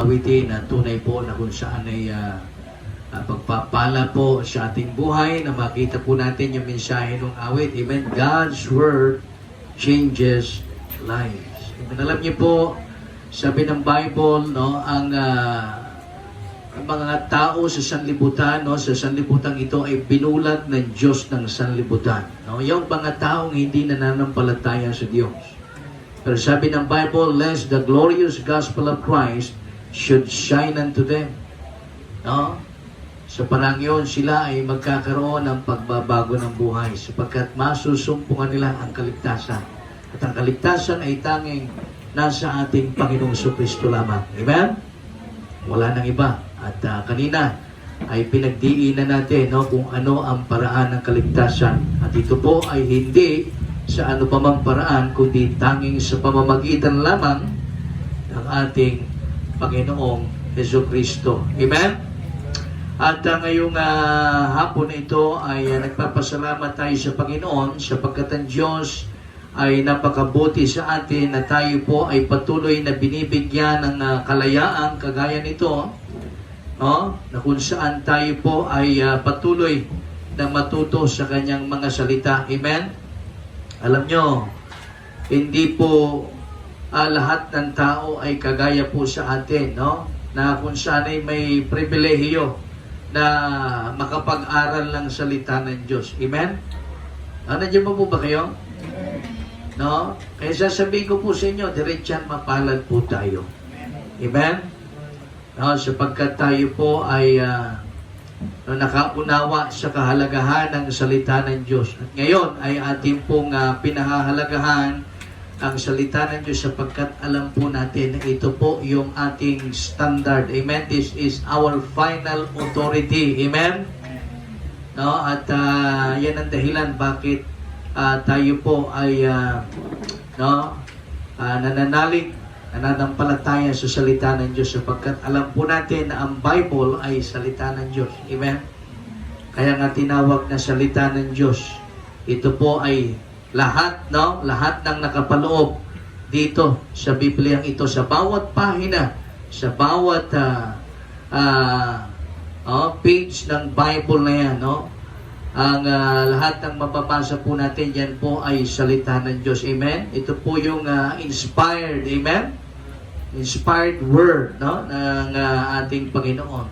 awitin na tunay po na kung saan ay pagpapala po sa ating buhay, na makita po natin yung mensahe ng awit. Amen. God's Word changes lives. Amen. Alam niyo po, sabi ng Bible, no, ang mga tao sa sanlibutan, no, sa sanlibutan ito ay binulat ng Diyos ng sanlibutan. No? Yung mga taong hindi nananampalataya sa Diyos. Pero sabi ng Bible, lest the glorious gospel of Christ should shine unto them. No? Sa parang yun, sila ay magkakaroon ng pagbabago ng buhay sapagkat masusumpungan nila ang kaligtasan. At ang kaligtasan ay tanging nasa ating Panginoong Kristo lamang. Amen? Wala nang iba. At kanina ay pinagdiinan natin, no, kung ano ang paraan ng kaligtasan. At ito po ay hindi sa ano pa mang paraan, kundi tanging sa pamamagitan lamang ng ating Panginoong Jesucristo. Amen? At ngayong hapon na ito ay nagpapasalamat tayo sa Panginoon sapagkat ang Diyos ay napakabuti sa atin na tayo po ay patuloy na binibigyan ng kalayaan kagaya nito, no? Na kung saan tayo po ay patuloy na matuto sa kanyang mga salita. Amen? Alam nyo, hindi po lahat ng tao ay kagaya po sa atin, no? Na kung saan ay may pribilehiyo na makapag-aral ng salita ng Diyos. Amen? Nandiyan po ba kayo? No? Kaya sasabihin ko po sa inyo, diretsyan mapalad po tayo. Amen? No, sapagkat tayo po ay nakaunawa sa kahalagahan ng salita ng Diyos. At ngayon ay ating pong pinahahalagahan ang salita ng Diyos sapagkat alam po natin na ito po yung ating standard. Amen? This is our final authority. Amen? No? At yan ang dahilan bakit tayo po ay nananalig, nananampalataya sa salita ng Diyos sapagkat alam po natin na ang Bible ay salita ng Diyos. Amen? Kaya nga tinawag na salita ng Diyos. Ito po ay lahat, no? Lahat ng nakapaloob dito sa Bibliang ito, sa bawat pahina, sa bawat page ng Bible na yan, no? Ang lahat ng mababasa po natin yan po ay salita ng Diyos. Amen? Ito po yung inspired, amen? Inspired word, no? Ng ating Panginoon.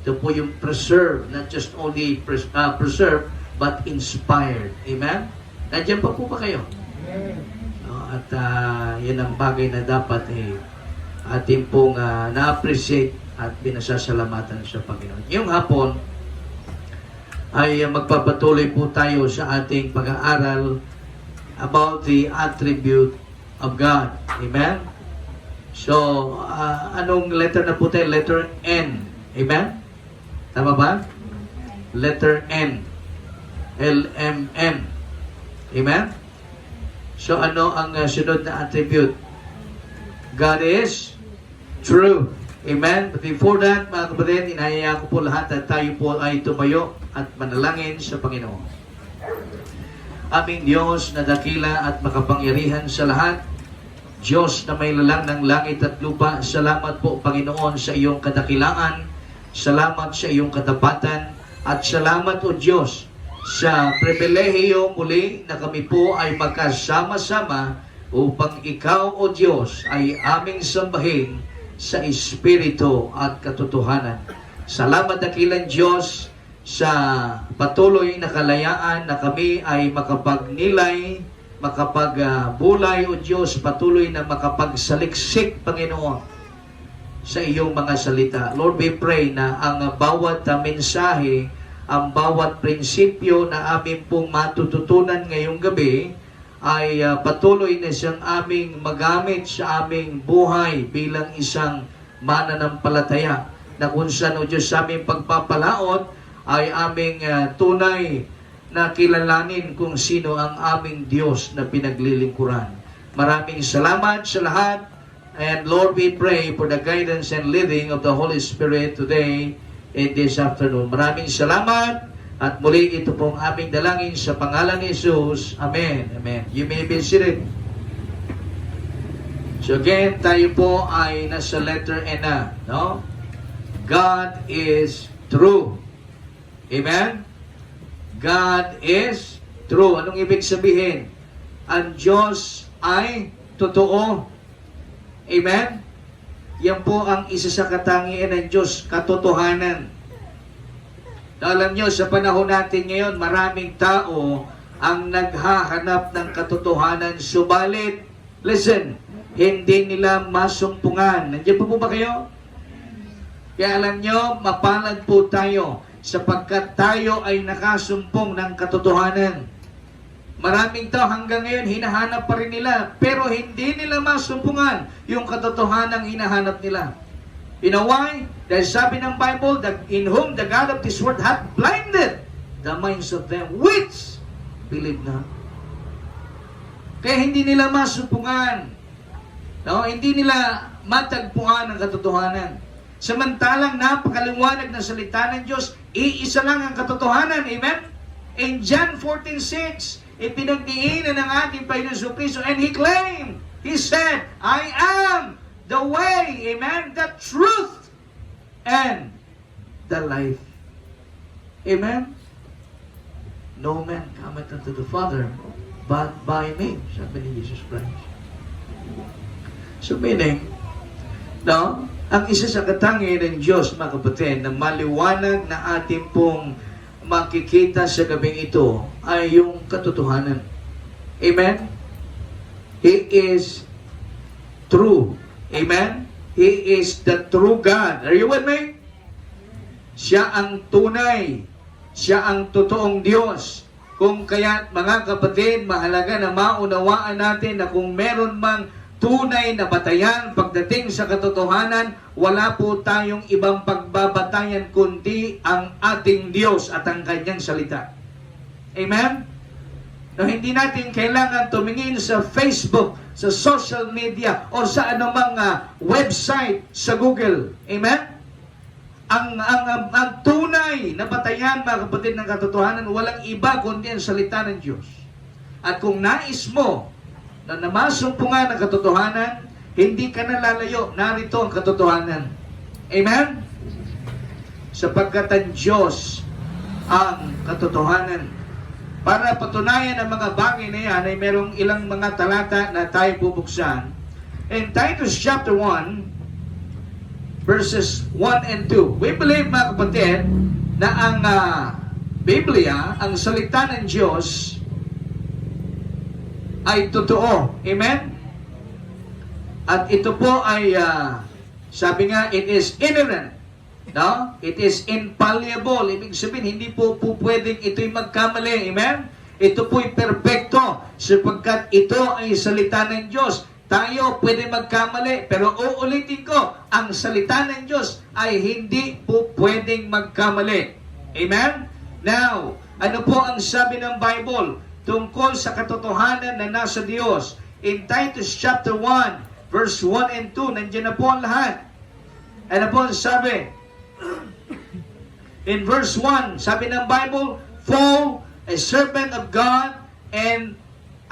Ito po yung preserved, not just only preserved, but inspired. Amen? Nandiyan pa po ba kayo? At yan ang bagay na dapat ating pong na-appreciate at binasasalamatan sa Panginoon. Yung hapon ay magpapatuloy po tayo sa ating pag-aaral about the attribute of God. Amen? So, anong letter na po tayo? Letter N. Amen? Tama ba? Letter N. L-M-N. Amen? So, ano ang sunod na attribute? God is true. Amen? But before that, mga kapatid, inahaya ko po lahat at tayo po ay tumayo at manalangin sa Panginoon. Aming Diyos na dakila at makapangyarihan sa lahat, Diyos na may lalang ng langit at lupa, salamat po, Panginoon, sa iyong kadakilaan, salamat sa iyong katapatan, at salamat, O Diyos, sa pribilehiyo muli na kami po ay magkasama-sama upang Ikaw, O Diyos, ay aming sambahin sa Espiritu at katotohanan. Salamat dakilang Diyos sa patuloy na kalayaan na kami ay makapagnilay, makapagbulay, O Diyos, patuloy na makapagsaliksik, Panginoon, sa iyong mga salita. Lord, we pray na ang bawat mensahe, ang bawat prinsipyo na amin pong matututunan ngayong gabi ay patuloy na siyang aming magamit sa aming buhay bilang isang mananampalataya na kung saan, O Diyos, sa aming pagpapalaot ay aming tunay na kilalanin kung sino ang aming Diyos na pinaglilingkuran. Maraming salamat sa lahat. And Lord, we pray for the guidance and leading of the Holy Spirit today in this afternoon. Maraming salamat at muli ito pong aming dalangin sa pangalan ni Jesus. Amen. Amen. You may be seated. So again, tayo po ay nasa letter N na, no? God is true. Amen? God is true. Anong ibig sabihin? Ang Diyos ay totoo. Amen? Yan po ang isa sa katangian ng Diyos, katotohanan. Alam nyo, sa panahon natin ngayon, maraming tao ang naghahanap ng katotohanan. Subalit, listen, hindi nila masumpungan. Nandiyan po ba kayo? Kaya alam nyo, mapalad po tayo sapagkat tayo ay nakasumpong ng katotohanan. Maraming tao hanggang ngayon, hinahanap pa rin nila, pero hindi nila masumpungan yung katotohanan hinahanap nila. You know why? Dahil sabi ng Bible, that in whom the God of this world hath blinded the minds of them which believe not. Kaya hindi nila masumpungan. No, hindi nila matagpuan ang katotohanan. Samantalang napakaliwanag ng salita ng Diyos, iisa lang ang katotohanan. Amen? In John 14:6, ipinagdiinan ng ating Panginoon Jesucristo, and He claimed, He said, I am the way, amen, the truth, and the life. Amen? No man cometh unto the Father, but by me, sabi ni Jesus Christ. So meaning, no, ang isa sa katangian ng Diyos, mga kapatid, na maliwanag na ating pong makikita sa gabing ito ay yung katotohanan. Amen? He is true. Amen? He is the true God. Are you with me? Siya ang tunay. Siya ang totoong Diyos. Kung kaya, mga kapatid, mahalaga na maunawaan natin na kung meron mang tunay na batayan pagdating sa katotohanan, wala po tayong ibang pagbabatayan kundi ang ating Diyos at ang kanyang salita. Amen? No, hindi natin kailangan tumingin sa Facebook, sa social media, o sa anumang website sa Google. Amen? Ang tunay na batayan, mga kapatid, ng katotohanan, walang iba kundi ang salita ng Diyos. At kung nais mo na namasumpungan ang katotohanan, hindi ka na lalayo. Narito ang katotohanan. Amen? Sapagkat ang Diyos ang katotohanan. Para patunayan ang mga bagay na yan, ay merong ilang mga talata na tayo bubuksan. In Titus chapter 1, verses 1 and 2. We believe, mga kapatid, na ang Biblia, ang salita ng Diyos, ay totoo. Amen? At ito po ay, sabi nga, it is inerrant. No? It is infallible. Ibig sabihin, hindi po pwedeng ito'y magkamali. Amen? Ito po'y perfecto sapagkat ito ay salita ng Diyos. Tayo pwede magkamali, pero uulitin ko, ang salita ng Diyos ay hindi po pwedeng magkamali. Amen? Now, ano po ang sabi ng Bible tungkol sa katotohanan na nasa Diyos? In Titus chapter 1, verse 1 and 2, nandiyan na po ang lahat. Ano po ang sabi? In verse 1, sabi ng Bible, For a servant of God and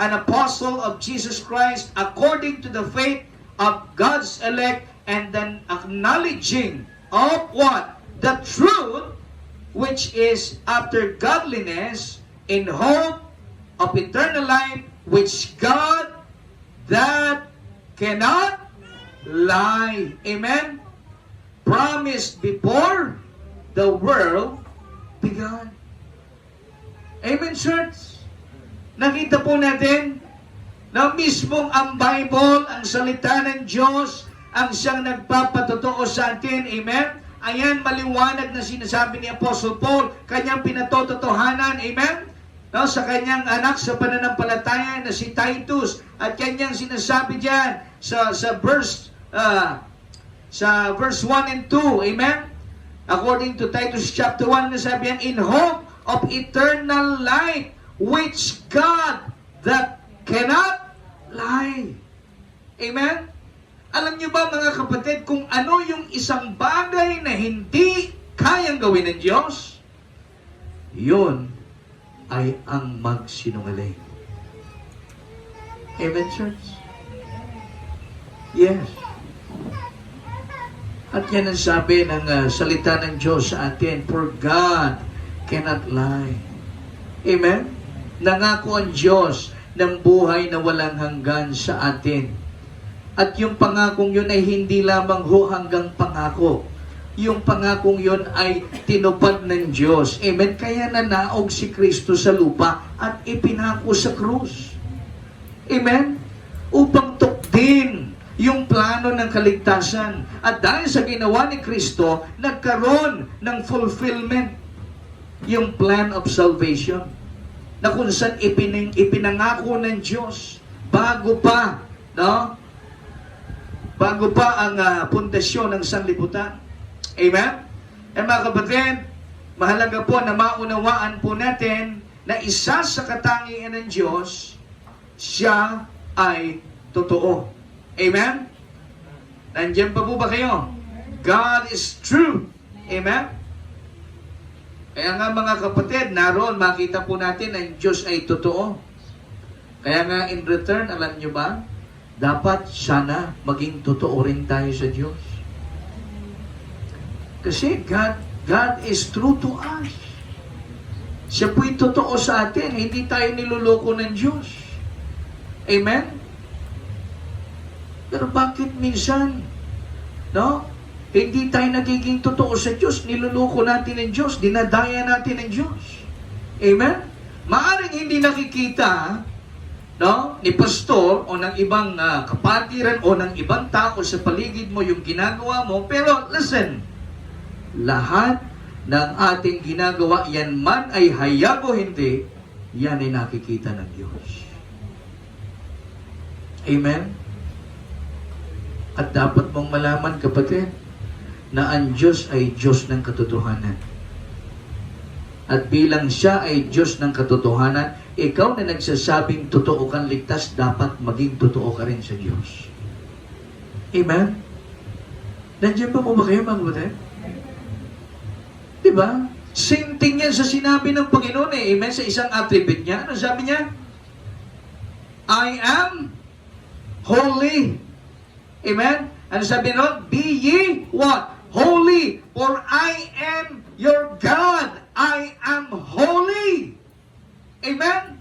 an apostle of Jesus Christ, according to the faith of God's elect, and then acknowledging of what? The truth, which is after godliness, in hope of eternal life, which God that cannot lie, amen, promised before the world began. Amen, church? Nakita po natin na mismong ang Bible, ang salita ng Diyos, ang siyang nagpapatotoo sa atin. Amen? Ayan, maliwanag na sinasabi ni Apostle Paul, kanyang pinatototohanan. Amen? No, sa kanyang anak sa pananampalataya na si Titus, at kanyang sinasabi diyan sa verse 1 and 2. Amen? According to Titus chapter 1, nasabi yan, in hope of eternal life, which God that cannot lie. Amen? Alam niyo ba, mga kapatid, kung ano yung isang bagay na hindi kayang gawin ng Diyos, yun ay ang magsinungaling. Amen, church? Yes. At yan ang sabi ng salita ng Diyos sa atin, for God cannot lie. Amen? Nangako ang Diyos ng buhay na walang hanggan sa atin. At yung pangakong yun ay hindi lamang hanggang pangako. Yung pangakong yun ay tinupad ng Diyos. Amen? Kaya nanaog si Kristo sa lupa at ipinako sa krus. Amen? Upang tukdin yung plano ng kaligtasan. At dahil sa ginawa ni Kristo, nagkaroon ng fulfillment yung plan of salvation na kung saan ipinangako ng Diyos bago pa ang pundasyon ng sanlibutan. Amen? Mga kapatid, mahalaga po na maunawaan po natin na isa sa katangian ng Diyos, siya ay totoo. Amen? Nandiyan pa po ba kayo? God is true. Amen? Kaya nga mga kapatid, naroon makita po natin ang Diyos ay totoo. Kaya nga in return, alam nyo ba, dapat sana maging totoo rin tayo sa Diyos. Kasi God is true to us. Siya po'y totoo sa atin, hindi tayo niluloko ng Diyos. Amen? Pero bakit minsan, hindi tayo nagiging totoo sa Diyos, niluloko natin ng Diyos, dinadaya natin ng Diyos. Amen? Maaring hindi nakikita, ni pastor o ng ibang kapatiran o ng ibang tao sa paligid mo yung ginagawa mo, pero listen, lahat ng ating ginagawa, yan man ay hayag o hindi, yan ay nakikita ng Diyos. Amen? At dapat mong malaman, kapatid, na ang Diyos ay Diyos ng katotohanan. At bilang siya ay Diyos ng katotohanan, ikaw na nagsasabing totoo kang ligtas, dapat maging totoo ka rin sa Diyos. Amen? Nandiyan pa po ba kayo, mga kapatid? Diba? Same thing yan sa sinabi ng Panginoon Amen? Sa isang attribute niya. Ano sabi niya? I am holy. Amen? Ano sabi nun? Be ye what? Holy, for I am your God. I am holy. Amen?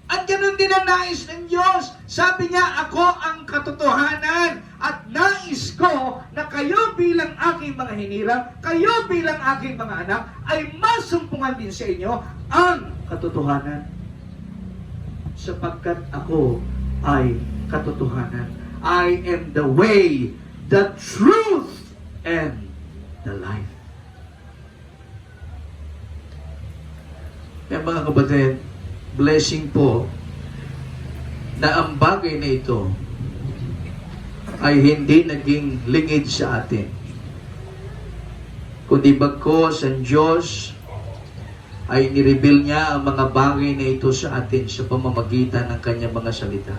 At ganun din ang nais ng Diyos. Sabi niya, ako ang katotohanan. At nais ko na kayo bilang aking mga hinirang, kayo bilang aking mga anak, ay masumpungan din sa inyo ang katotohanan. Sapagkat ako ay katotohanan. I am the way, the truth, and the life. Kaya mga kapatid, blessing po na ang bagay na ito ay hindi naging lingid sa atin. Kundi bagkos ang Diyos ay nireveal niya ang mga bagay na ito sa atin sa pamamagitan ng kanyang mga salita.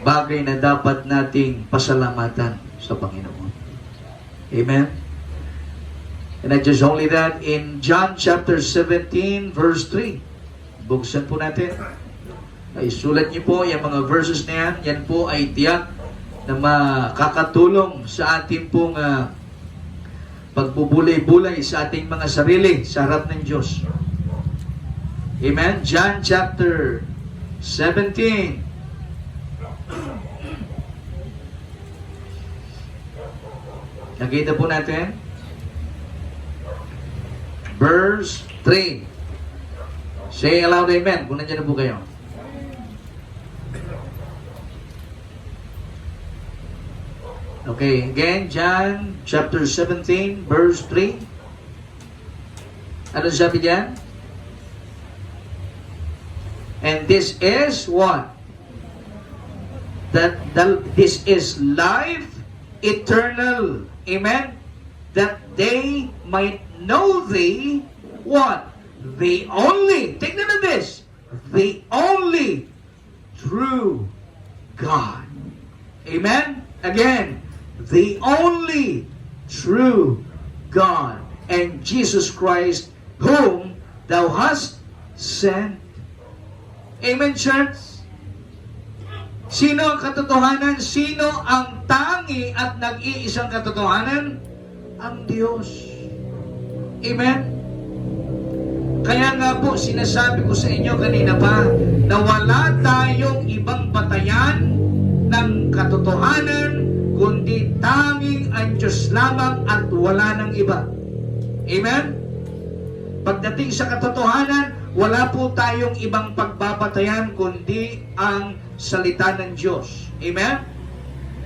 Bagay na dapat nating pasalamatan sa Panginoon. Amen? And not just only that, in John chapter 17, verse 3, buksan po natin. Isulat niyo po yung mga verses na yan. Yan po ay tiyak na makakatulong sa ating pong pagbubulay-bulay sa ating mga sarili sa harap ng Diyos. Amen? John chapter 17, nakita po natin. Verse 3. Say aloud amen. Kung nandiyan na po kayo. Okay, again, John chapter 17, verse 3. Ano sabi diyan? And this is what? This is life eternal. Amen? That they might know thee, what? The only, take note of this, the only true God. Amen? Again, the only true God, and Jesus Christ, whom thou hast sent. Amen, church? Sino ang katotohanan? Sino ang tangi at nag-iisang katotohanan? Ang Diyos. Amen? Kaya nga po, sinasabi ko sa inyo kanina pa, na wala tayong ibang batayan ng katotohanan, kundi tanging ang Diyos lamang at wala ng iba. Amen? Pagdating sa katotohanan, wala po tayong ibang pagbabatayan, kundi ang salita ng Diyos. Amen?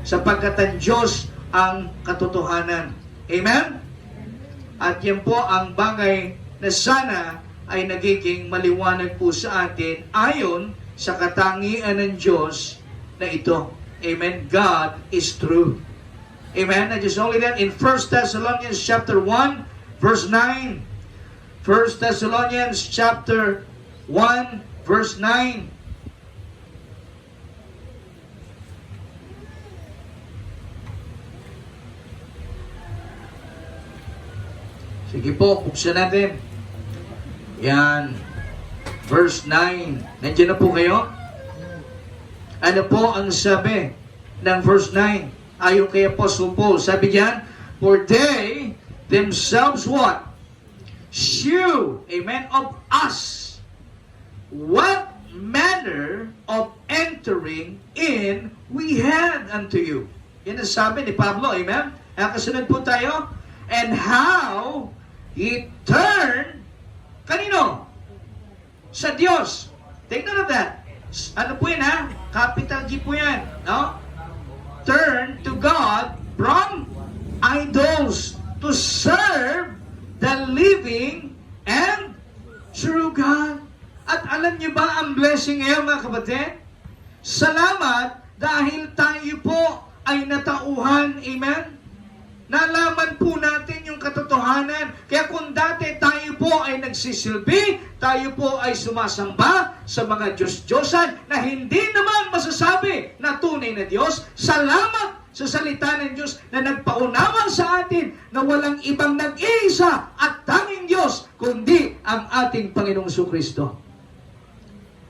Sapagkat ang Diyos ang katotohanan. Amen? At yan po ang bagay na sana ay nagiging maliwanag po sa atin ayon sa katangian ng Diyos na ito. Amen? God is true. Amen? And just only that in 1 Thessalonians chapter 1, verse 9. 1 Thessalonians chapter 1, verse 9. Sige po, buksan natin. Yan. Verse 9. Nandiyan na po kayo? Ano po ang sabi ng verse 9? Ayon kay Apostle Paul. Sabi diyan, for they themselves what? Shew, amen, of us. What manner of entering in we had unto you. Yan ang sabi ni Pablo, amen? Kasunod po tayo. And how he turned, kanino? Sa Diyos. Take note of that. Ano po yan ha? Capital G po yan. No? Turn to God from idols to serve the living and true God. At alam niyo ba ang blessing ngayon mga kapatid? Salamat dahil tayo po ay natauhan. Amen? Nalaman po natin yung katotohanan. Kaya kung dati tayo po ay nagsisilbi, tayo po ay sumasamba sa mga Diyos-Diyosan na hindi naman masasabi na tunay na Diyos, salamat sa salita ng Diyos na nagpaunawa sa atin na walang ibang nag-iisa at tanging Diyos kundi ang ating Panginoong Jesucristo.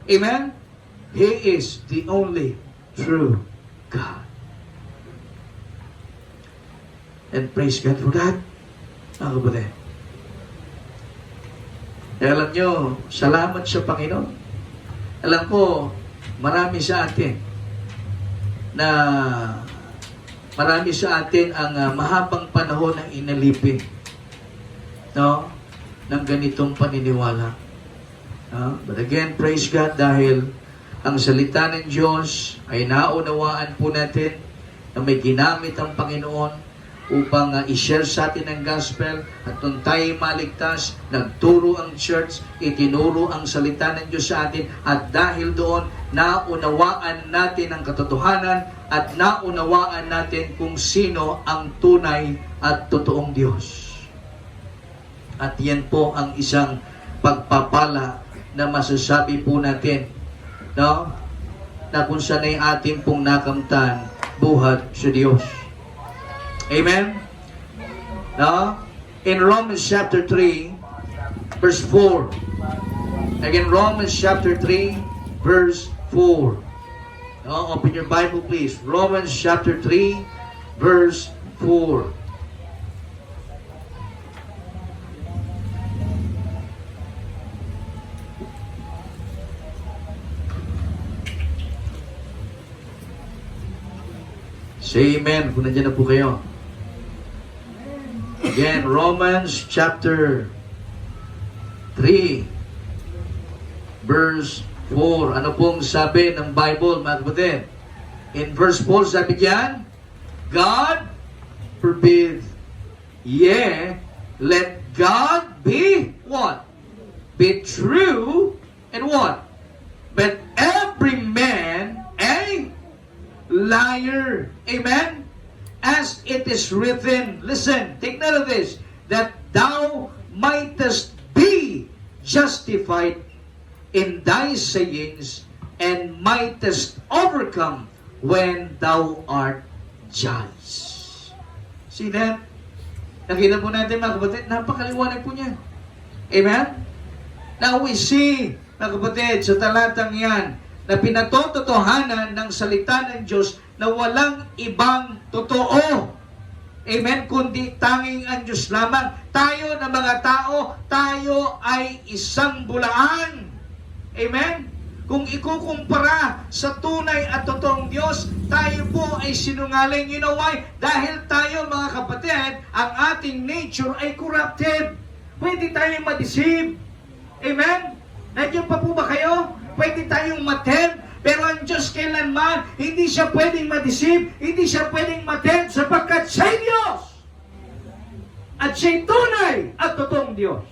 Amen? He is the only true God. And praise God for that. Mga kapatid. Alam nyo, salamat sa Panginoon. Alam ko, marami sa atin na marami sa atin ang mahabang panahon ang inalipin, no, ng ganitong paniniwala. But again, praise God dahil ang salita ng Diyos ay naunawaan po natin na may ginamit ang Panginoon upang i-share sa atin ang gospel at nung tayo maligtas, nagturo ang church, itinuro ang salita ng Diyos sa atin at dahil doon, naunawaan natin ang katotohanan at naunawaan natin kung sino ang tunay at totoong Diyos. At yan po ang isang pagpapala na masasabi po natin, no? Na kung saan ay ating pong nakamtan, buhat sa Diyos. Amen? No? In Romans chapter 3, verse 4. Again, Romans chapter 3, verse 4. No? Open your Bible, please. Romans chapter 3, verse 4. Say amen kung nandiyan na po kayo. Again, Romans chapter 3, verse 4. Ano pong sabi ng Bible, mga kapatid? In verse 4, sabi diyan, God forbid, yea, let God be what? Be true, and what? But every man a liar. Amen? As it is written, listen, take note of this, that thou mightest be justified in thy sayings and mightest overcome when thou art judged. See that? Nakita po natin mga kapatid, napakaliwanag po niya. Amen? Now we see, mga kapatid, sa talatang yan, na pinatototohanan ng salita ng Diyos na walang ibang totoo. Amen? Kundi tanging ang Diyos lamang. Tayo na mga tao, tayo ay isang bulaan. Amen? Kung ikukumpara sa tunay at totoong Diyos, tayo po ay sinungaling. You know why? Dahil tayo, mga kapatid, ang ating nature ay corrupted. Pwede tayong ma-deceive. Amen? Nandiyan pa po ba kayo? Pwede tayong ma-tempt. Pero ang Diyos kailanman, hindi siya pwedeng ma-deceive, hindi siya pwedeng ma-tempt sapagkat siya'y Diyos. At siya'y tunay at totoong Diyos.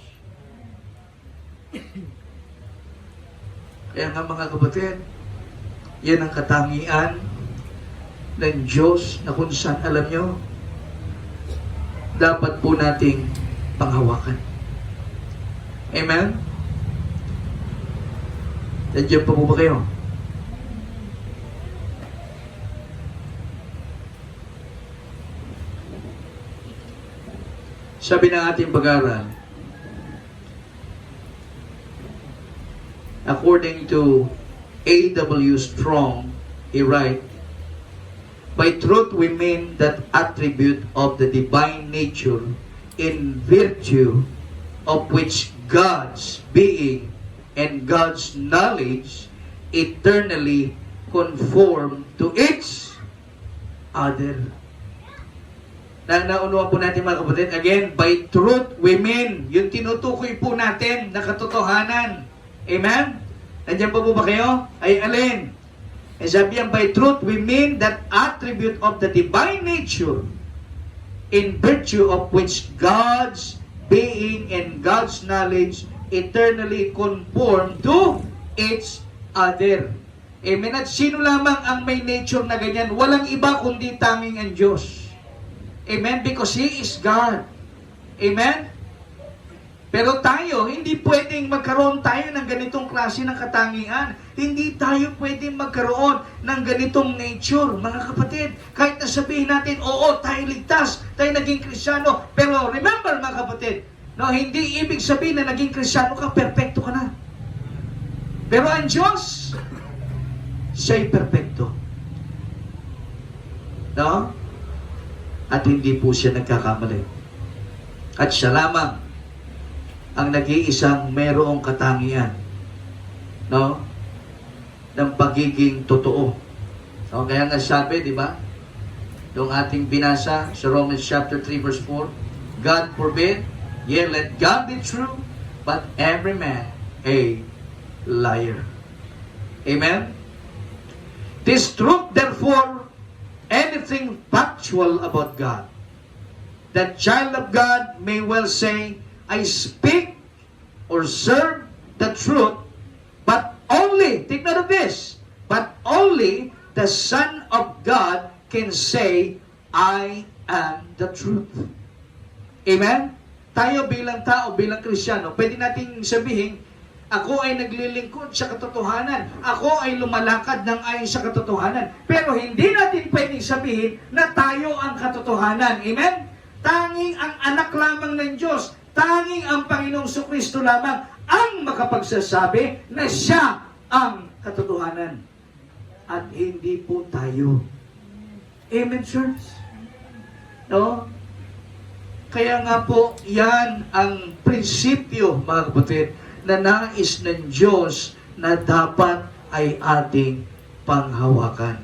Kaya nga mga kapatid, yan ang katangian ng Diyos na kung saan, alam nyo, dapat po nating panghawakan. Amen? Nandiyan pa po ba kayo? Sabi ng ating pag-aaral, according to A.W. Strong, he writes, by truth we mean that attribute of the divine nature in virtue of which God's being and God's knowledge eternally conform to each other. Naunuan po natin mga kapatid, again, by truth we mean, yung tinutukoy po natin na katotohanan. Amen? Nandiyan po ba kayo? Ay alin? E sabi yan, by truth we mean that attribute of the divine nature in virtue of which God's being and God's knowledge eternally conform to each other. Amen? At sino lamang ang may nature na ganyan? Walang iba kundi tanging ang Diyos. Amen? Because He is God. Amen? Pero tayo, hindi pwedeng magkaroon tayo ng ganitong klase ng katangian. Hindi tayo pwedeng magkaroon ng ganitong nature. Mga kapatid, kahit na sabihin natin, oo, tayo ligtas, tayo naging Kristiyano. Pero remember mga kapatid, no, hindi ibig sabihin na naging Kristiyano ka, perfecto ka na. Pero ang Diyos, siya'y perfecto. No? At hindi po siya nagkakamali. At siya lamang ang nag-iisang mayroong katangian, no, ng pagiging totoo. So, kaya nga sabi, di ba, yung ating binasa sa Romans chapter 3 verse 4, God forbid, yea, let God be true, but every man a liar. Amen? This truth, therefore, anything factual about God, that child of God may well say, I speak or serve the truth, but only, take note of this, but only the Son of God can say, I am the truth. Amen? Tayo bilang tao, bilang Kristiyano, pwede nating sabihin, ako ay naglilingkod sa katotohanan. Ako ay lumalakad ng ayon sa katotohanan. Pero hindi natin pwedeng sabihin na tayo ang katotohanan. Amen? Tanging ang anak lamang ng Diyos, tanging ang Panginoong Kristo lamang ang makapagsasabi na siya ang katotohanan. At hindi po tayo. Amen, church? No? Kaya nga po, yan ang prinsipyo, mga kapatid, na nais ng Diyos na dapat ay ating panghawakan.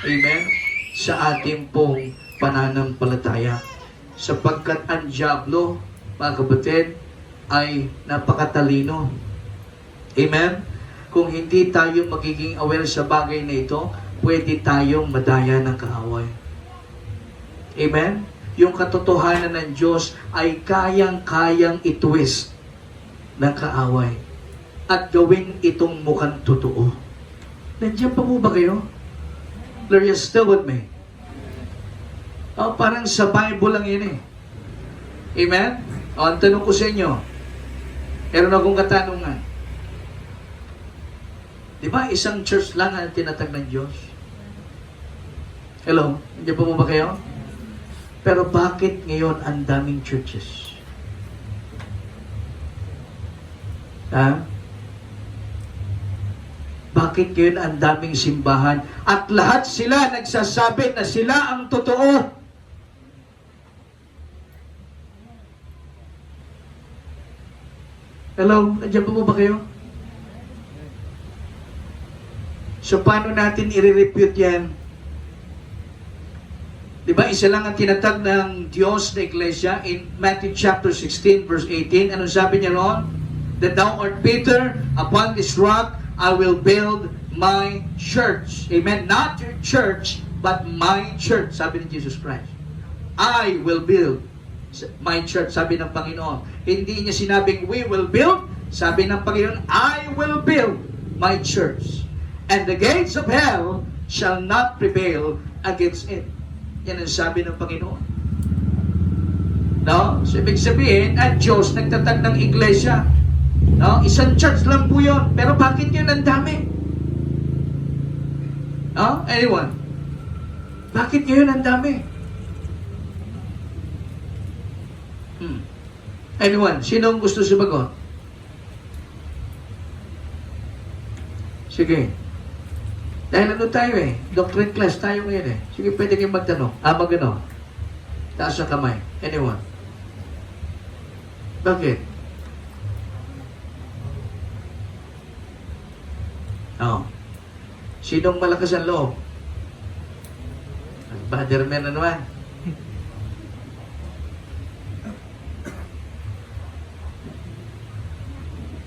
Amen? Sa ating pong pananampalataya. Sapagkat ang dyablo, mga kapatid, ay napakatalino. Amen? Kung hindi tayo magiging aware sa bagay na ito, pwede tayong madaya ng kaaway. Amen? Yung katotohanan ng Diyos ay kayang-kayang itwist ng kaaway at gawin itong mukhang totoo. Nandiyan pa po ba kayo? Are you still with me? Oh, parang sa Bible lang yun eh. Amen? O, ang tanong ko sa inyo, meron akong katanungan. Di ba isang church lang ang tinatag ng Diyos? Hello? Nandiyan pa po ba kayo? Pero bakit ngayon ang daming churches? Ha? bakit ngayon ang daming simbahan at lahat sila nagsasabi na sila ang totoo? Hello? Nandiyan po ba kayo? So, paano natin i-refute yan? Diba, isa lang ang tinatag ng Diyos na Iglesia in Matthew chapter 16, verse 18. Anong sabi niya roon? That thou art Peter, upon this rock I will build my church. Amen? Not your church, but my church, sabi ni Jesus Christ. I will build my church, sabi ng Panginoon. Hindi niya sinabing, we will build. Sabi ng Panginoon, I will build my church. And the gates of hell shall not prevail against it. Yan ang sabi ng Panginoon. No? So, ibig sabihin, ang Diyos nagtatag ng iglesia. No? Isang church lang po yun. Pero bakit yun ang dami? No? Anyone? Bakit yun ang dami? Anyone? Sino ang gusto sumagot? Sige. Dahil ano tayo eh? Doctrine class tayo ngayon eh. Sige, pwede kayong magtanong. Magano. Taas ang kamay. Anyone? Bakit? Sinong malakas ang loob? Brotherman na naman.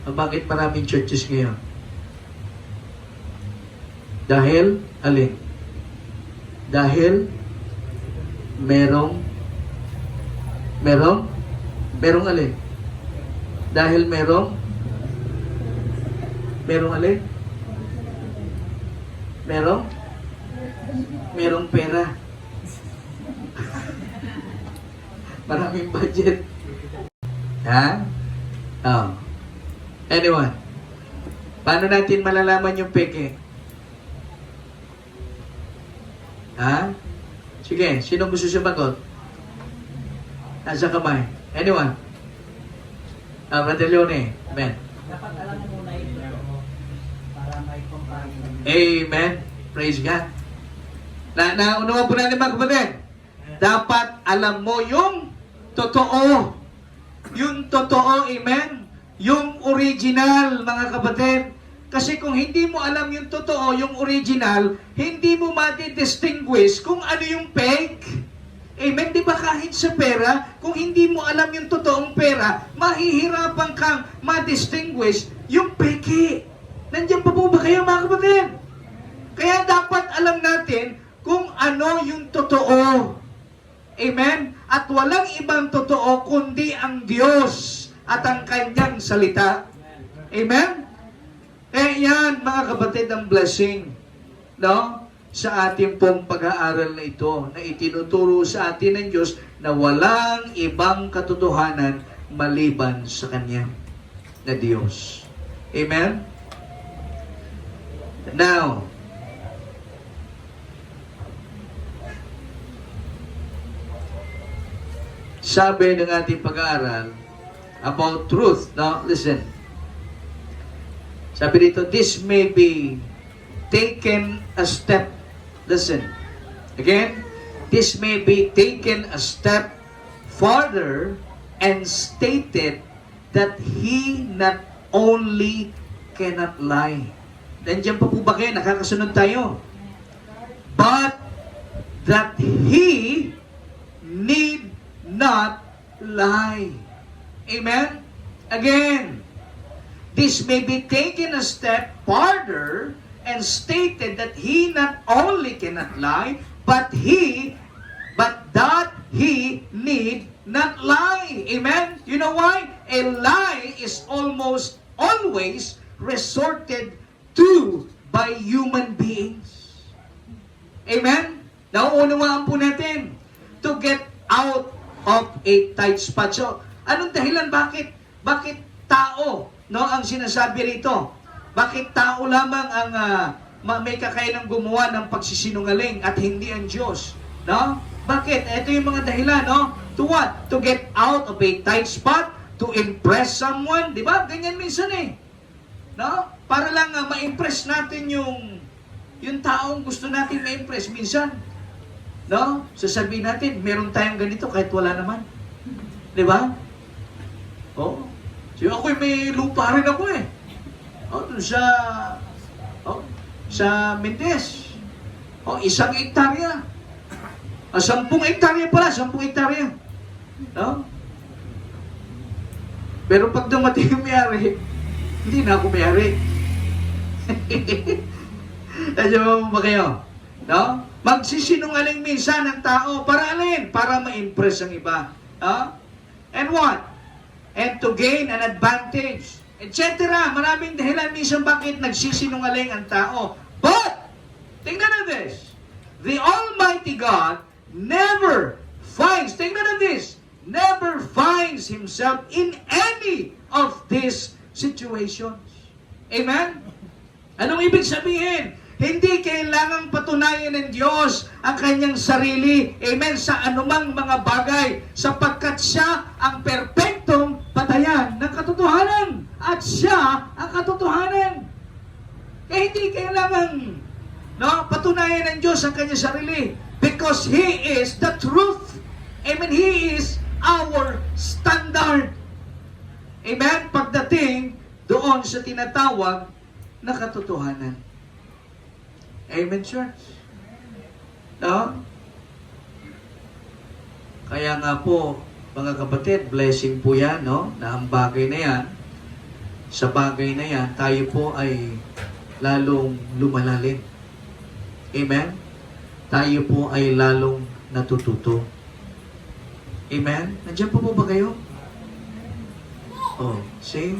Bakit maraming churches ngayon? Dahil, alin? Dahil, merong alin? Dahil merong alin? Merong pera. Maraming budget. Ha? Anyone? Paano natin malalaman yung peke? Sige, sino gusto sumagot? Nasa kamay. Anyone? Brother Leone. Amen. Dapat alam mo muna ito para may comparison. Amen. Praise God. Naunawa po natin mga kapatid. Dapat alam mo yung totoo. Yung totoo, amen? Yung original, mga kapatid. Kasi kung hindi mo alam yung totoo, yung original, hindi mo mati-distinguish kung ano yung fake. Amen? Di ba kahit sa pera, kung hindi mo alam yung totoong pera, mahihirapan kang ma-distinguish yung peke. Nandiyan pa po ba kayo, mga kapatid? Kaya dapat alam natin kung ano yung totoo. Amen? At walang ibang totoo kundi ang Diyos at ang kanyang salita. Amen? Yan, mga kapatid, ang blessing, no? Sa ating pong pag-aaral na ito, na itinuturo sa atin ng Diyos na walang ibang katotohanan maliban sa Kanya na Diyos. Amen? Now, sabi ng ating pag-aaral about truth. Now, listen. Sabi dito, this may be taken a step. Listen. Again, this may be taken a step farther and stated that he not only cannot lie. Nandiyan pa po ba kayo? Nakakasunod tayo. But that he need not lie. Amen? Again, this may be taken a step farther and stated that he not only cannot lie, but that he need not lie. Amen? You know why? A lie is almost always resorted to by human beings. Amen? Nauunawaan po natin to get out of a tight spot. So, anong dahilan? Bakit tao, no, ang sinasabi rito? Bakit tao lamang ang may kakayanang gumawa ng pagsisinungaling at hindi ang Diyos? No? Bakit? Ito yung mga dahilan, no? To what? To get out of a tight spot, to impress someone, di ba? Ganyan minsan eh. No? para lang ma-impress natin yung taong gusto natin ma-impress. Minsan, no? Sasabihin natin, meron tayong ganito kahit wala naman. Di ba? Oh. So, ako'y may lupa rin ako eh. Oh, dun sa Mendez. Oh, 1 hektarya. 10 hektarya pala, 10 hektarya. No? Pero pag dumating yung may-ari, hindi na ako may-ari. Medyo ba kayo? No? Magsisinungaling minsan ng tao para alin? Para ma-impress ang iba. No? And what? And to gain an advantage. Etc. Maraming dahilan minsan bakit nagsisinungaling ang tao. But, tingnan na this. The Almighty God never finds, tingnan na this, never finds Himself in any of these situations. Amen? Anong ibig sabihin? Hindi kailangang patunayan ng Diyos ang kanyang sarili, amen, sa anumang mga bagay, sapagkat siya ang perpektong batayan ng katotohanan. At siya ang katotohanan. Kaya hindi kailangang patunayan ng Diyos ang kanyang sarili, because He is the truth. Amen? He is our standard. Amen? Pagdating doon sa tinatawag na katotohanan. Amen, church? No? Kaya nga po, mga kapatid, blessing po yan, no? Na ang bagay na yan, sa bagay na yan, tayo po ay lalong lumalalim. Amen? Tayo po ay lalong natututo. Amen? Nandiyan po ba kayo? Oh, see?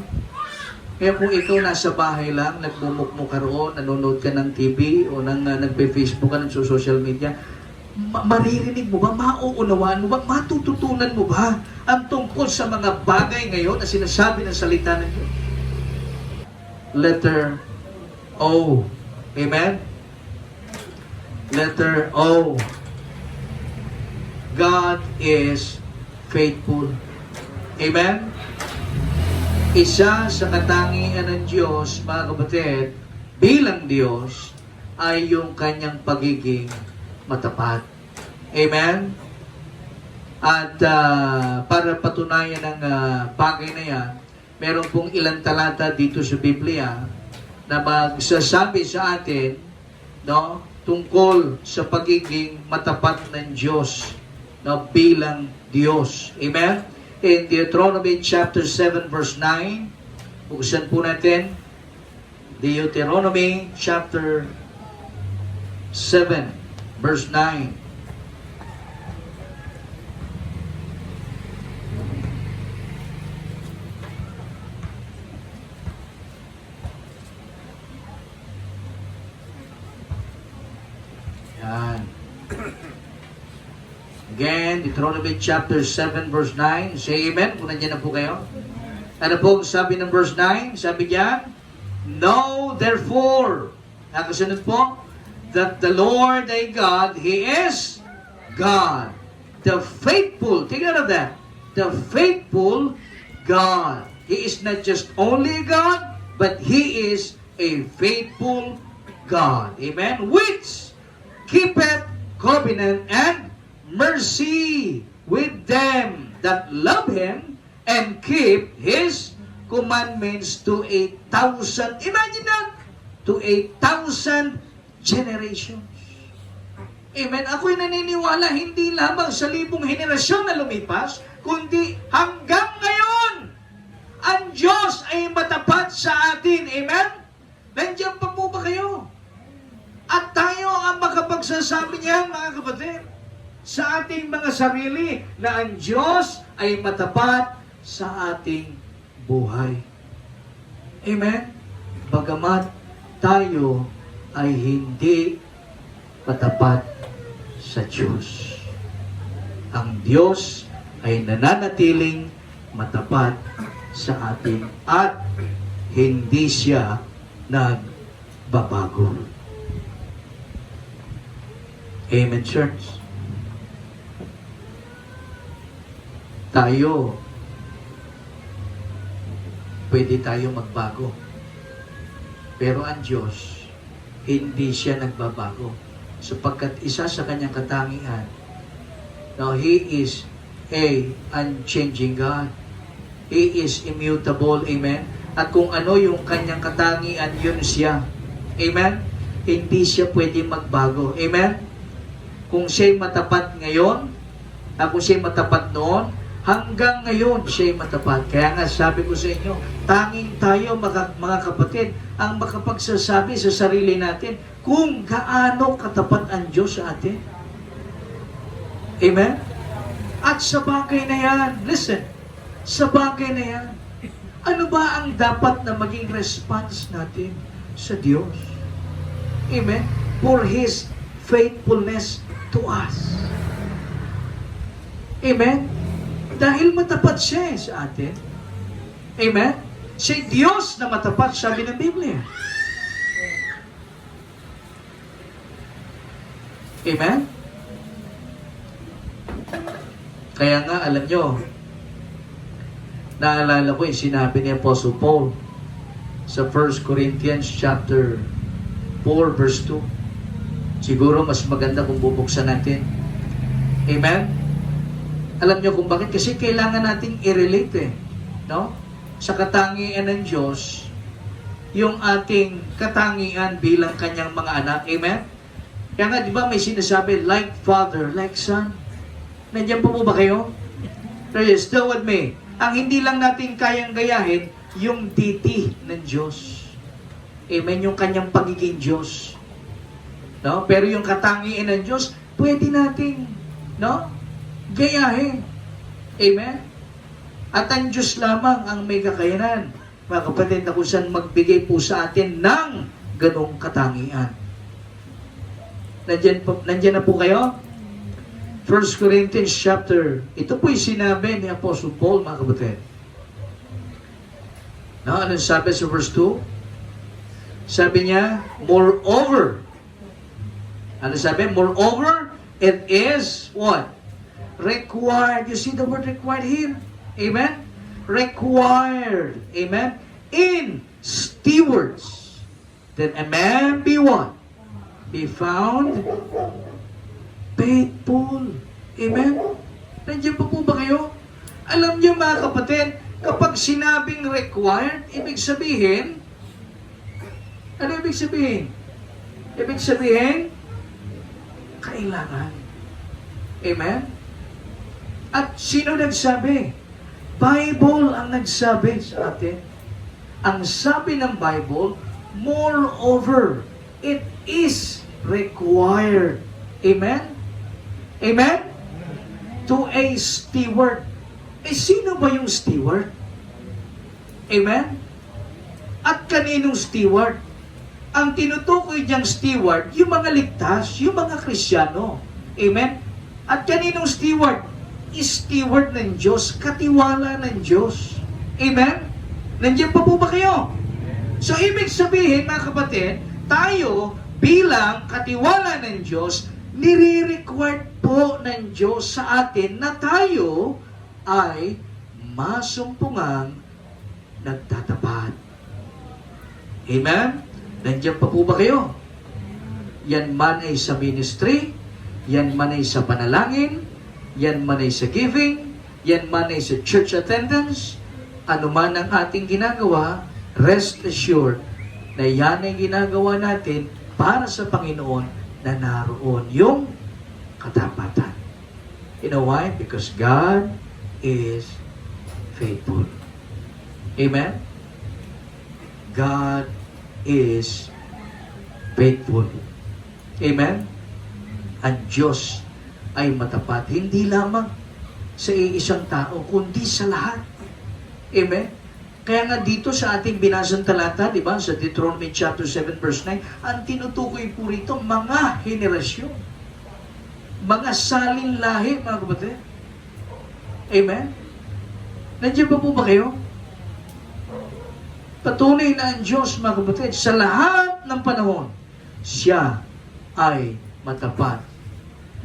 Kaya kung ikaw nasa bahay lang, nagmumukmuk ka roon, nanonood ka ng TV o nagpe-Facebook ka ng social media, maririnig mo ba, mauunawaan mo ba, matututunan mo ba ang tungkol sa mga bagay ngayon na sinasabi ng salita ng Diyos? Letter O. Amen? Letter O. God is faithful. Amen? Isa sa katangian ng Diyos, mga kapatid, bilang Diyos, ay yung kanyang pagiging matapat. Amen? At para patunayan ng bagay na yan, meron pong ilang talata dito sa Biblia na magsasabi sa atin, no, tungkol sa pagiging matapat ng Diyos, no, bilang Diyos. Amen? In Deuteronomy chapter 7 verse 9, buksan po natin, Deuteronomy chapter 7 verse 9. Yan. Again, Deuteronomy chapter 7 verse 9. Say amen. Kung nandiyan na po kayo. Ano po sabi ng verse 9? Sabi niya, know therefore, nakasunod po, that the Lord thy God, He is God. The faithful, take note of that. The faithful God. He is not just only God, but He is a faithful God. Amen? Which keepeth covenant and mercy with them that love Him and keep His commandments to 8,000. Imagine that! To 8,000 generations. Amen? Ako'y naniniwala hindi lamang sa 1,000 henerasyon na lumipas, kundi hanggang ngayon, ang Diyos ay matapat sa atin. Amen? Nandiyan pa po ba kayo? At tayo ang makapagsasabi niyan, mga kapatid, sa ating mga sarili na ang Diyos ay matapat sa ating buhay. Amen? Bagamat tayo ay hindi matapat sa Diyos. Ang Diyos ay nananatiling matapat sa atin at hindi siya nagbabago. Amen, church? Pwede tayo magbago. Pero ang Diyos, hindi siya nagbabago. Sapagkat isa sa kanyang katangian, now, He is a unchanging God. He is immutable. Amen? At kung ano yung kanyang katangian, yun siya. Amen? Hindi siya pwede magbago. Amen? Kung siya'y matapat ngayon, at kung siya'y matapat noon, hanggang ngayon siya'y matapat. Kaya nga sabi ko sa inyo, tanging tayo mga kapatid ang makapagsasabi sa sarili natin kung gaano katapat ang Diyos sa atin. Amen? At sa bagay na yan, listen, sa bagay na yan, ano ba ang dapat na maging response natin sa Diyos? Amen? For His faithfulness to us. Amen? Dahil matapat siya sa atin. Amen? Siya Diyos na matapat, sabi ng Biblia. Amen? Kaya nga, alam nyo, naalala ko yung sinabi ni Apostle Paul sa 1 Corinthians chapter 4 verse 2. Siguro mas maganda kung bubuksan natin. Amen? Alam nyo kung bakit? Kasi kailangan nating i-relate no? Sa katangian ng Diyos, yung ating katangian bilang kanyang mga anak. Amen? Kaya nga, di ba may sinasabi, like father, like son. Nandiyan po ba kayo? Please, still with me. Ang hindi lang natin kayang gayahin, yung deity ng Diyos. Amen? Yung kanyang pagiging Diyos. No? Pero yung katangian ng Diyos, pwede nating, no? Gayahin. Amen? At ang Diyos lamang ang may kakayanan, mga kapatid, na kung saan magbigay po sa atin ng ganong katangian. Nandiyan na po kayo? 1 Corinthians chapter, ito po yung sinabi ni Apostle Paul, mga kapatid. No, anong sabi sa verse 2? Sabi niya, moreover, ano sabi? Moreover, it is what? Required. You see the word required here? Amen? Required. Amen? In stewards, that a man be what? Be found faithful. Amen? Nandiyan pa po ba kayo? Alam niyo mga kapatid, kapag sinabing required, ibig sabihin, ano ibig sabihin? Ibig sabihin, kailangan. Amen? At sino nagsabi? Bible ang nagsabi sa atin. Ang sabi ng Bible, moreover, it is required. Amen? Amen? To a steward. Sino ba yung steward? Amen? At kaninong steward? Ang tinutukoy diyang steward, yung mga ligtas, yung mga Kristiyano. Amen? At kaninong steward? Steward ng Diyos, katiwala ng Diyos. Amen? Nandiyan pa po ba kayo? So, ibig sabihin, mga kapatid, tayo bilang katiwala ng Diyos, nire-required po ng Diyos sa atin na tayo ay masumpungang nagtatapat. Amen? Nandiyan pa po ba kayo? Yan man ay sa ministry, yan man ay sa panalangin, yan man ay sa giving, yan man ay sa church attendance, ano man ang ating ginagawa, rest assured na yan ay ginagawa natin para sa Panginoon na naroon yung katapatan. You know why? Because God is faithful. Amen? God is faithful. Amen? Ang Diyos ay matapat, hindi lamang sa isang tao, kundi sa lahat. Amen? Kaya nga dito sa ating binasang talata, di ba, sa Deuteronomy chapter 7 verse 9, ang tinutukoy po rito, mga henerasyon. Mga salin lahi, mga kapatid. Amen? Nandiyan pa po ba kayo? Patunay na ang Diyos, mga kapatid, sa lahat ng panahon, siya ay matapat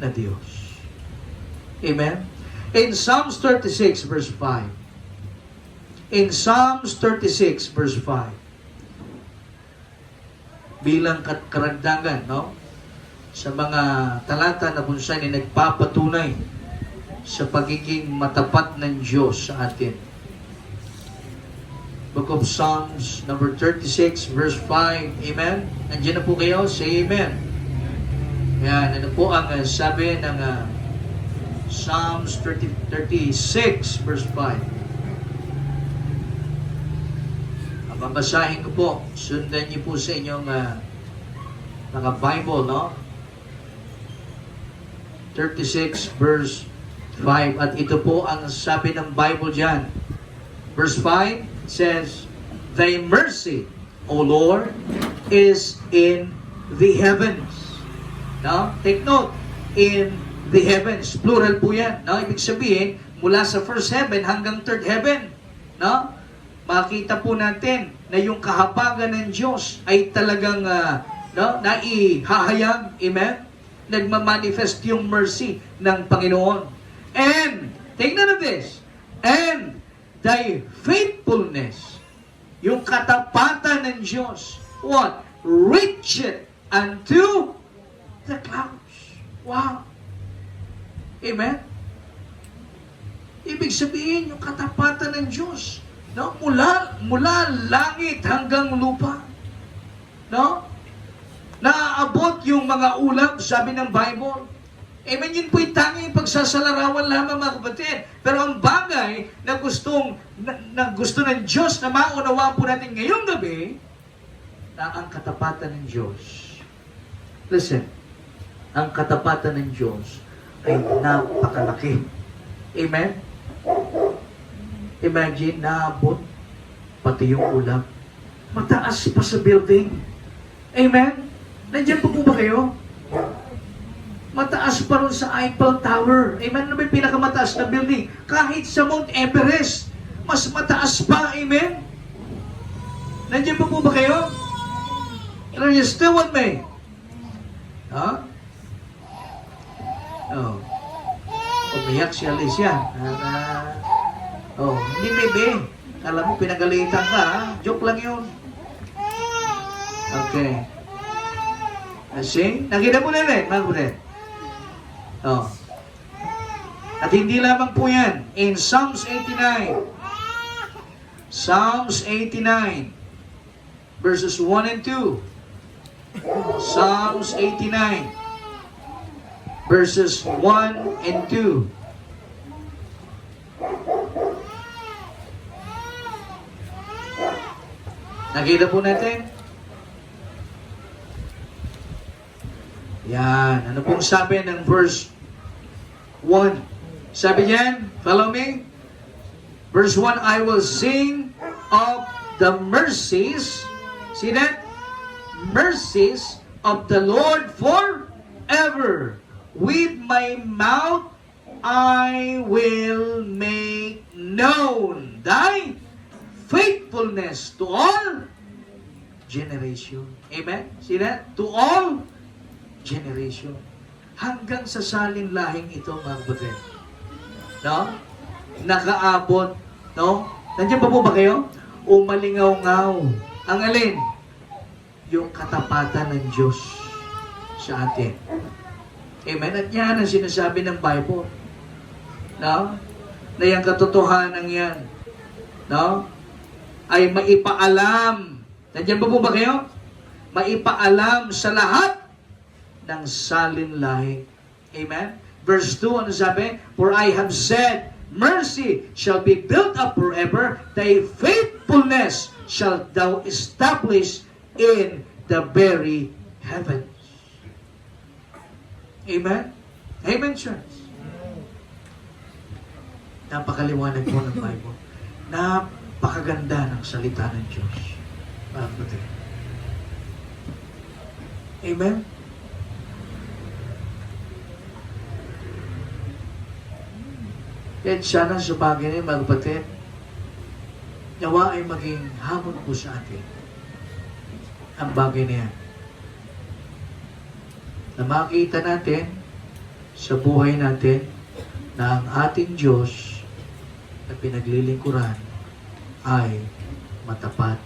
na Diyos. Amen? In Psalms 36 verse 5. In Psalms 36 verse 5. bilang karagdagan, no? Sa mga talata na kung saan ay nagpapatunay sa pagiging matapat ng Diyos sa atin. Book of Psalms, number 36, verse 5. Amen? Nandiyan na po kayo? Say amen. Yan, ano po ang sabi ng Psalms 36, verse 5. Ang babasahin ko po, sundan niyo po sa inyong mga Bible, no? 36, verse 5. At ito po ang sabi ng Bible dyan. Verse 5 says, Thy mercy, O Lord, is in the heavens. No? Take note, in the heavens. Plural po yan. No? Ibig sabihin, mula sa first heaven hanggang third heaven. No? Makita po natin na yung kahabagan ng Diyos ay talagang naihahayag. Amen? Nagmamanifest yung mercy ng Panginoon. And, take note of this, and thy faithfulness, yung katapatan ng Diyos, what? Reacheth unto the clouds. Wow. Amen? Ibig sabihin, yung katapatan ng Diyos, no? Mula langit hanggang lupa. No? Naaabot yung mga ulap, sabi ng Bible. Amen, yun po'y tanging pagsasalarawan lamang, mga kapatid. Pero ang bagay na gusto ng Diyos na maunawaan po natin ngayong gabi, na ang katapatan ng Diyos. Listen, ang katapatan ng Diyos ay napakalaki. Amen? Imagine, naabot pati yung ulap. Mataas pa sa building. Amen? Nandiyan po ba kayo? Mataas pa rin sa Eiffel Tower. Amen? Ano ba yung pinakamataas na building? Kahit sa Mount Everest, mas mataas pa. Amen? Nandiyan po ba kayo? Are you still with me? Ha? Oh. Umiyak si Alicia. Hindi bebe. Alam mo, pinagalitan ka, ha? Joke lang yun. Okay. See? Nakita mo na rin, mga kapatid. Oh. At hindi lamang po yan. In Psalms 89, Psalms 89, verses 1 and 2. Psalms 89, verses 1 and 2. Nakita po natin? Yan. Ano pong sabi ng verse 1? Sabi niyan, follow me. Verse 1, I will sing of the mercies. See that? Mercies of the Lord forever. With my mouth I will make known thy faithfulness to all generation. Amen? See that? To all generation. Hanggang sa salin lahing ito, mga kapatid. No? Nakaabot. No? Nandiyan pa po ba kayo? Umalingaw-ngaw. Ang alin? Yung katapatan ng Diyos sa atin. Amen? At yan ang sinasabi ng Bible. No? Na yung katotohanan yan, no? Ay maipaalam. Nandiyan pa po ba kayo? Maipaalam sa lahat ng salinlahi. Amen? Verse 2, ano sabi? For I have said, mercy shall be built up forever, thy faithfulness shall thou establish in the very heavens. Amen? Amen, church? Napakaliwanag po ng Bible. Napakaganda ng salita ng Diyos. Amen? Yan sana sa bagay niya, mga kapatid, nawa ay maging hamon po sa atin ang bagay niya. Na makita natin sa buhay natin na ang ating Diyos na pinaglilingkuran ay matapat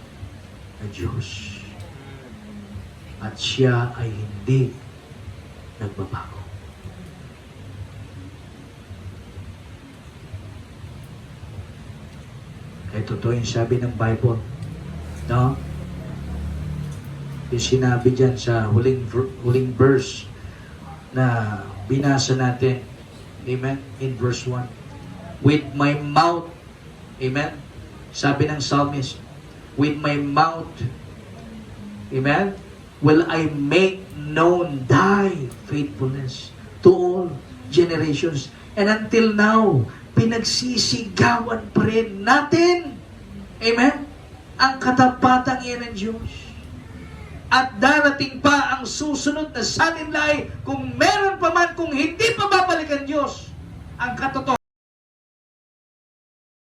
na Diyos. at siya ay hindi nagbabago. Kaya totoo yung sabi ng Bible, no? Yung sinabi dyan sa huling verse na binasa natin, amen, in verse 1. With my mouth, amen, sabi ng psalmist, with my mouth, amen, will I make known thy faithfulness to all generations. And until now, pinagsisigawan pa rin natin, amen, ang katapatang iyan ng Diyos. At darating pa ang susunod na salinlay kung meron pa man, kung hindi pa babalik ang Diyos. Ang katotohanan